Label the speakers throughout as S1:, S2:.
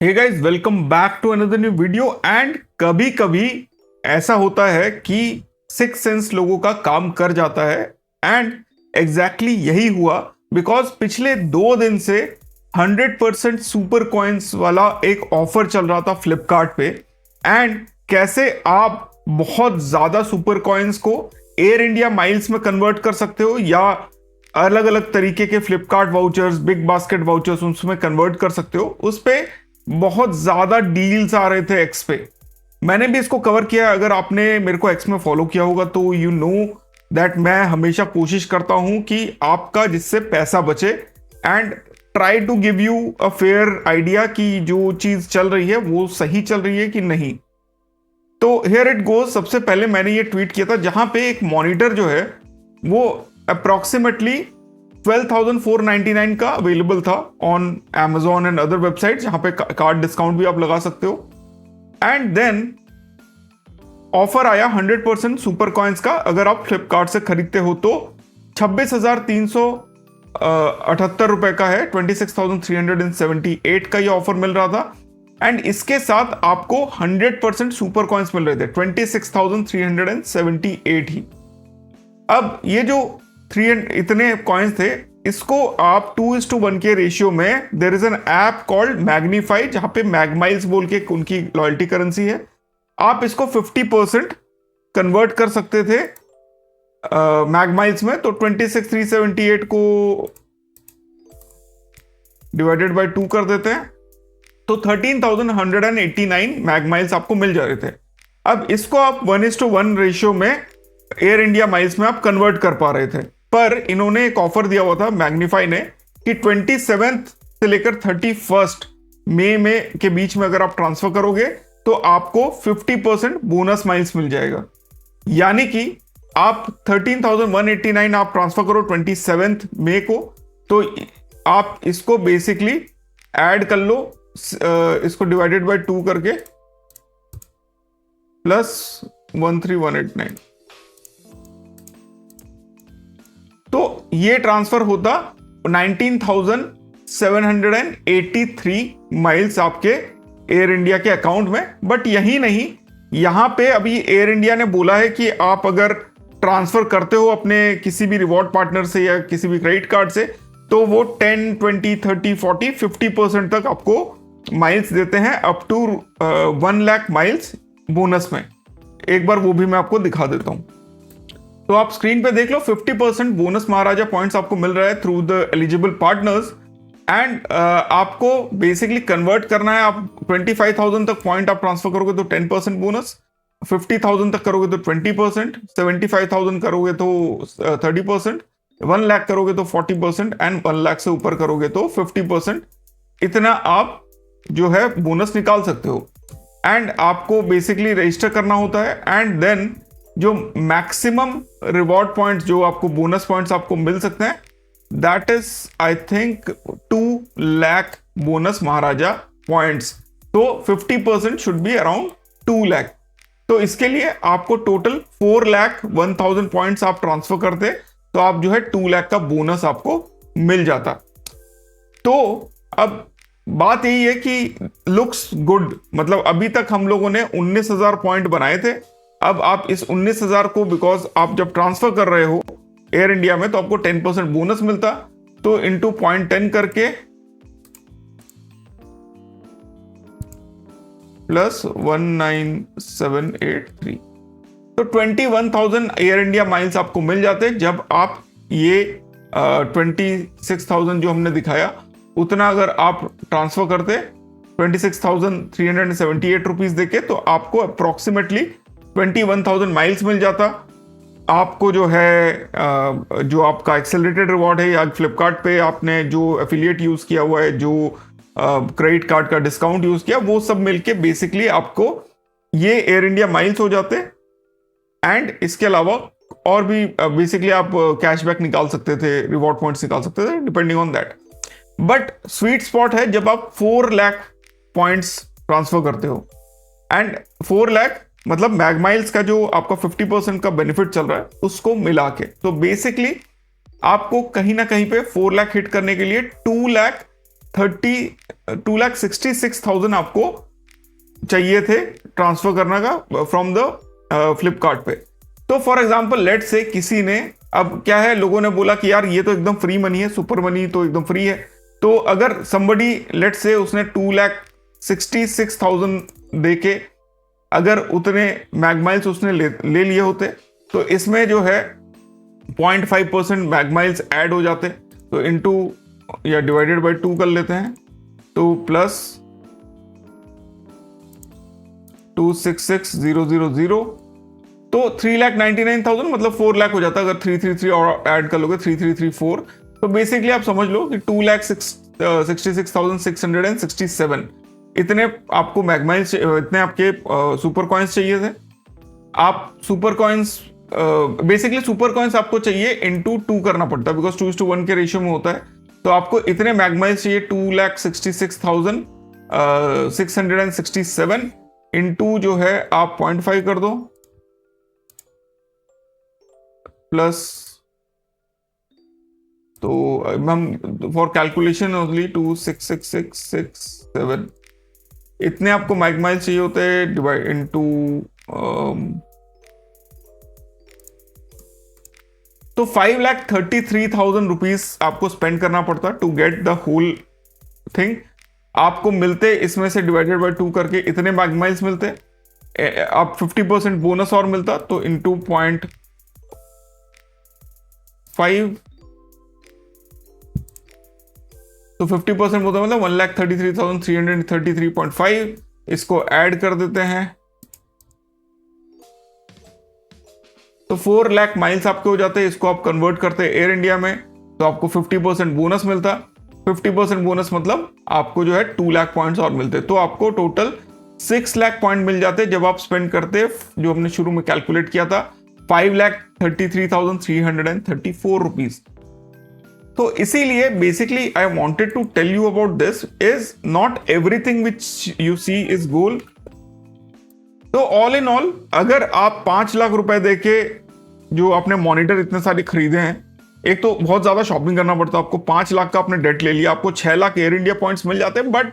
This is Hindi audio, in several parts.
S1: Hey guys, welcome back to another new video. And कभी कभी ऐसा होता है कि सिक्स सेंस लोगों का काम कर जाता है। एंड एग्जैक्टली यही हुआ, बिकॉज पिछले 2 दिन से 100% सुपर कॉइन्स वाला एक ऑफर चल रहा था फ्लिपकार्ट पे। एंड कैसे आप बहुत ज्यादा सुपर कॉइन्स को एयर इंडिया माइल्स में कन्वर्ट कर सकते हो, या अलग अलग तरीके के Flipkart vouchers, big basket vouchers उसमें कन्वर्ट कर सकते हो। उस पे बहुत ज्यादा डील्स आ रहे थे एक्स पे। मैंने भी इसको कवर किया। अगर आपने मेरे को एक्स में फॉलो किया होगा तो यू नो दैट मैं हमेशा कोशिश करता हूं कि आपका जिससे पैसा बचे and try to give you a fair idea कि जो चीज चल रही है वो सही चल रही है कि नहीं। तो हियर इट गोज। सबसे पहले मैंने ये ट्वीट किया था जहां पे एक मॉनिटर जो है वो अप्रोक्सीमेटली 12,499 का अवेलेबल था on Amazon and other website, जहां पे कार्ड डिस्काउंट भी आप लगा सकते हो। एंड देन ऑफर आया 100% सुपर कॉइन्स का। अगर आप फ्लिपकार्ट से खरीदते हो तो 26,378 रुपए का है, 26,378 का ये ऑफर मिल रहा था। एंड इसके साथ आपको 100% सुपर कॉइन्स मिल रहे थे, 26,378 ही। अब ये जो इतने कॉइन्स थे, इसको आप 2:1 के रेशियो में, there is an app called Magnify, जहां पे मैगमाइल्स बोल के उनकी लॉयल्टी करेंसी है। आप इसको 50% कन्वर्ट कर सकते थे मैगमाइल्स में। तो 26,378 को डिवाइडेड बाय 2 कर देते हैं तो 13,189 मैगमाइल्स आपको मिल जा रहे थे। अब इसको आप 1:1 रेशियो में एयर इंडिया माइल्स में आप कन्वर्ट कर पा रहे थे। पर इन्होंने एक ऑफर दिया हुआ था मैग्नीफाई ने कि 27 से लेकर 31 मई में के बीच में अगर आप ट्रांसफर करोगे तो आपको 50% बोनस माइल्स मिल जाएगा। यानी कि आप 13,189 आप ट्रांसफर करो 27 मई को, तो आप इसको बेसिकली ऐड कर लो, इसको डिवाइडेड बाय 2 करके प्लस 13,189, तो ये ट्रांसफर होता 19,783 माइल्स आपके एयर इंडिया के अकाउंट में। बट यही नहीं, यहां पे अभी एयर इंडिया ने बोला है कि आप अगर ट्रांसफर करते हो अपने किसी भी रिवॉर्ड पार्टनर से या किसी भी क्रेडिट कार्ड से, तो वो 10, 20, 30, 40, 50% तक आपको माइल्स देते हैं, up to 1 lakh miles bonus में। एक बार वो भी मैं आपको दिखा देता हूं। तो आप स्क्रीन पे देख लो, 50% बोनस महाराजा पॉइंट्स आपको मिल रहा है through the eligible partners. And आपको बेसिकली कन्वर्ट करना है। आप 25,000 तक पॉइंट आप ट्रांसफर करोगे तो 10% बोनस, 50,000 तक करोगे तो 20%, 75,000 करोगे तो 30%, 1 लाख करोगे तो 40%, एंड 1 लाख से ऊपर करोगे तो 50%। इतना आप जो है बोनस निकाल सकते हो। एंड आपको बेसिकली रजिस्टर करना होता है। एंड देन जो मैक्सिमम रिवॉर्ड पॉइंट्स, जो आपको बोनस पॉइंट्स आपको मिल सकते हैं, that is I think 2 lakh bonus Maharaja points. तो 50% शुड बी अराउंड 2 लाख। तो इसके लिए आपको टोटल 4,01,000 पॉइंट्स आप ट्रांसफर करते तो आप जो है 2 लाख का बोनस आपको मिल जाता। तो अब बात यही है कि लुक्स गुड, मतलब अभी तक हम लोगों ने 19,000 पॉइंट बनाए थे। अब आप इस 19,000 को, बिकॉज आप जब ट्रांसफर कर रहे हो एयर इंडिया में तो आपको 10% बोनस मिलता, तो इंटू 0.10 करके प्लस 19,783, तो 21,000 एयर इंडिया माइल्स आपको मिल जाते जब आप ये 26,000 जो हमने दिखाया उतना अगर आप ट्रांसफर करते 26,378 रुपीज देके, तो आपको अप्रोक्सीमेटली 21,000 माइल्स मिल जाता। आपको जो है जो आपका एक्सेलरेटेड रिवॉर्ड है, या फ्लिपकार्ट पे आपने जो एफिलिएट यूज किया हुआ है, जो क्रेडिट कार्ड का डिस्काउंट यूज किया, वो सब मिलके बेसिकली आपको ये एयर इंडिया माइल्स हो जाते। एंड इसके अलावा और भी बेसिकली आप कैशबैक निकाल सकते थे, रिवॉर्ड पॉइंट्स निकाल सकते थे, depending on that. But sweet spot है जब आप 4 लाख पॉइंट्स ट्रांसफर करते हो। एंड 4 लाख मतलब मैगमाइल्स का जो आपका 50% का बेनिफिट चल रहा है उसको मिला के, तो बेसिकली आपको कहीं ना कहीं पे 4 लाख हिट करने के लिए 2,66,000 आपको चाहिए थे ट्रांसफर करना का फ्रॉम द फ्लिपकार्ट पे। तो फॉर एग्जांपल लेट से किसी ने, अब क्या है, लोगों ने बोला कि यार ये तो एकदम फ्री मनी है, सुपर मनी तो एकदम फ्री है। तो अगर somebody लेट से उसने 2,66,000 दे के अगर उतने मैगमाइल्स उसने ले लिए होते, तो इसमें जो है 0.5% मैगमाइल्स ऐड हो जाते। तो इनटू या डिवाइडेड बाय 2 कर लेते हैं, तो प्लस 266,000, तो 3,99,000 मतलब 4 लाख हो जाता। अगर 333 और ऐड कर लोगे 3334, तो बेसिकली आप समझ लो कि 2,66,667 इतने आपको मैगमाइल्स, इतने आपके सुपर कॉइन्स चाहिए थे। आप super coins, basically super coins आपको चाहिए इनटू 2 करना पड़ता है, बिकॉज 2:1 के रेशियो में होता है। तो आपको इतने मैगमाइल्स चाहिए 2,66,667 इनटू जो है आप 0.5 कर दो, प्लस, तो हम फॉर कैलकुलेशन ओनली 2,66,667 इतने आपको मैगमाइल्स चाहिए होते हैं, डिवाइड इनटू, तो 5,33,000 रुपीज आपको स्पेंड करना पड़ता to get the whole thing. आपको मिलते इसमें से डिवाइडेड बाय 2 करके इतने मैगमाइल्स मिलते। आप 50% बोनस और मिलता, तो इनटू 0.5, तो 50% होता है मतलब 1,33,333.5। इसको ऐड कर देते हैं, तो 4 लाख माइल्स आपके हो जाते हैं। इसको आप कन्वर्ट करते हैं एयर इंडिया में, तो आपको 50% बोनस मिलता। 50% बोनस मतलब आपको जो है 2 लाख पॉइंट्स और मिलते, तो आपको टोटल 6 लाख पॉइंट मिल जाते जब आप स्पेंड करते, जो हमने शुरू में कैलकुलेट किया था, 5,33,334 रुपीज। तो इसीलिए basically I wanted to tell you about this is not everything which you see is gold. तो ऑल इन ऑल, अगर आप 5 लाख रुपए देके जो आपने मॉनिटर इतने सारे खरीदे हैं, एक तो बहुत ज्यादा शॉपिंग करना पड़ता है आपको, 5 लाख का आपने डेट ले लिया, आपको 6 लाख एयर इंडिया पॉइंट्स मिल जाते हैं, but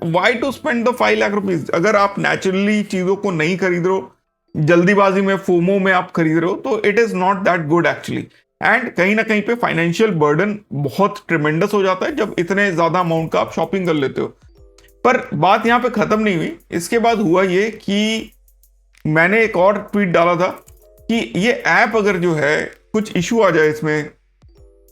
S1: why to spend the 5 lakh rupees? अगर आप नेचुरली चीजों को नहीं खरीद रहे हो, जल्दीबाजी में, फोमो में आप खरीद रहे हो, तो it is not that good actually. And कहीं ना कहीं पे फाइनेंशियल बर्डन बहुत ट्रिमेंडस हो जाता है जब इतने ज्यादा अमाउंट का आप शॉपिंग कर लेते हो। पर बात यहां पे खत्म नहीं हुई। इसके बाद हुआ ये कि मैंने एक और ट्वीट डाला था कि ये ऐप अगर जो है कुछ इशू आ जाए, इसमें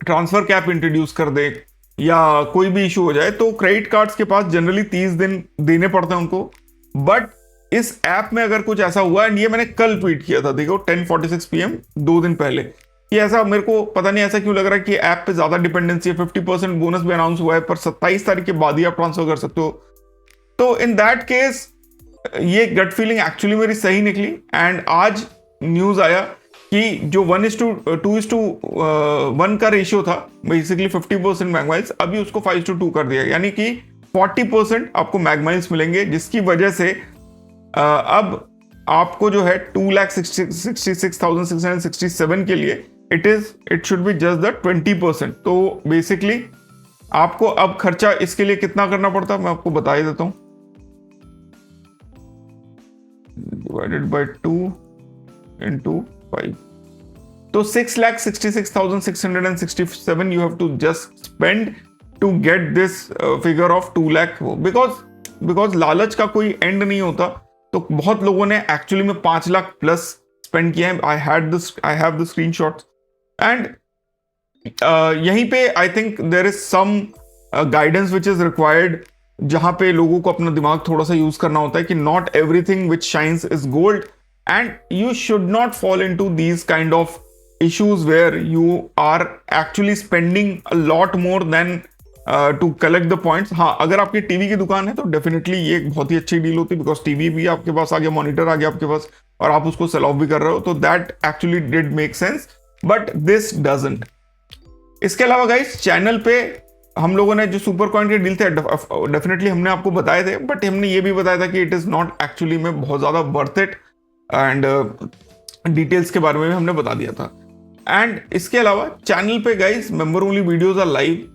S1: ट्रांसफर कैप इंट्रोड्यूस कर दे या कोई भी इशू हो जाए, तो क्रेडिट कार्ड्स के पास जनरली 30 दिन देने पड़ते हैं उनको। बट इस ऐप में अगर कुछ ऐसा हुआ, एंड ये मैंने कल ट्वीट किया था, देखो 10:46 PM 2 दिन पहले, कि ऐसा मेरे को पता नहीं ऐसा क्यों लग रहा है कि ऐप पे ज्यादा डिपेंडेंसी है। 50% बोनस भी अनाउंस हुआ है, पर 27 तारीख के बाद ही आप ट्रांसफर कर सकते हो। तो इन दैट केस ये गट फीलिंग एक्चुअली मेरी सही निकली। एंड आज न्यूज आया कि जो 1:2 का रेशियो था, बेसिकली 50% मैगमाइल्स, अभी उसको 5:2 कर दिया, यानी कि 40% आपको मैगमाइल्स मिलेंगे, जिसकी वजह से अब आपको जो है 2,66,667 के लिए it should be just the 20%। तो बेसिकली आपको अब खर्चा इसके लिए कितना करना पड़ता है, मैं आपको बता ही देता हूं। डिवाइडेड बाय 2 into 5, तो 6,66,667 you have to just spend to get this figure of 2 lakh, because लालच का कोई एंड नहीं होता। तो बहुत लोगों ने एक्चुअली में 5 लाख प्लस स्पेंड किया है। I have the screenshots. And यहीं पे I think there is some guidance which is required, जहां पे लोगों को अपना दिमाग थोड़ा सा यूज करना होता है कि not everything which shines is gold, and you should not fall into these kind of issues where you are actually spending a lot more than to collect the points। हाँ, अगर आपकी टीवी की दुकान है तो डेफिनेटली ये एक बहुत ही अच्छी डील होती है, बिकॉज टीवी भी आपके पास आ गया, मॉनिटर आ गया आपके पास, और आप उसको सेल ऑफ भी कर रहे हो, तो that actually did make sense, but this doesn't. इसके अलावा गाइस, चैनल पे हम लोगों ने जो सुपर कॉइन के डील थे डेफिनेटली हमने आपको बताए थे, बट हमने ये भी बताया था कि इट इज नॉट एक्चुअली में बहुत ज्यादा वर्थ इट, एंड डिटेल्स के बारे में भी हमने बता दिया था। एंड इसके अलावा चैनल पे guys member only videos are live,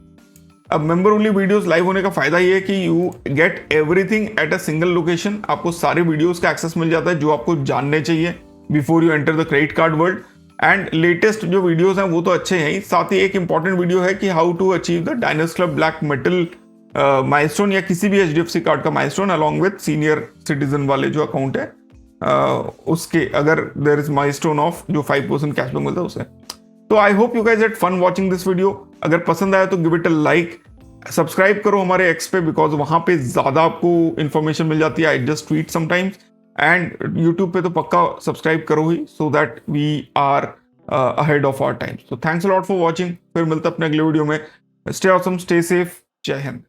S1: अब मेंबर ओनली वीडियोस लाइव होने का फायदा ये है कि you get everything at a single location. आपको सारे वीडियोस का एक्सेस मिल जाता है जो आपको जानने चाहिए before you enter the credit card world. And latest जो वीडियोस हैं वो तो अच्छे हैं ही, साथ ही एक इंपॉर्टेंट वीडियो है कि how to achieve the Diners club black metal milestone या किसी भी HDFC कार्ड का milestone along with senior citizen वाले जो अकाउंट है उसके, अगर देयर इज माइलस्टोन ऑफ जो 5% कैशबैक मिलता है उसे। तो I hope you guys had fun watching this video. अगर पसंद आया तो give it a like, subscribe करो हमारे एक्स पे बिकॉज वहां पे ज्यादा आपको इन्फॉर्मेशन मिल जाती है। I just tweet sometimes, and YouTube पे तो पक्का सब्सक्राइब करो ही so that we are ahead of our time. So thanks a lot for watching. फिर मिलते हैं अपने अगले वीडियो में। स्टे ऑसम, स्टे सेफ, जय हिंद।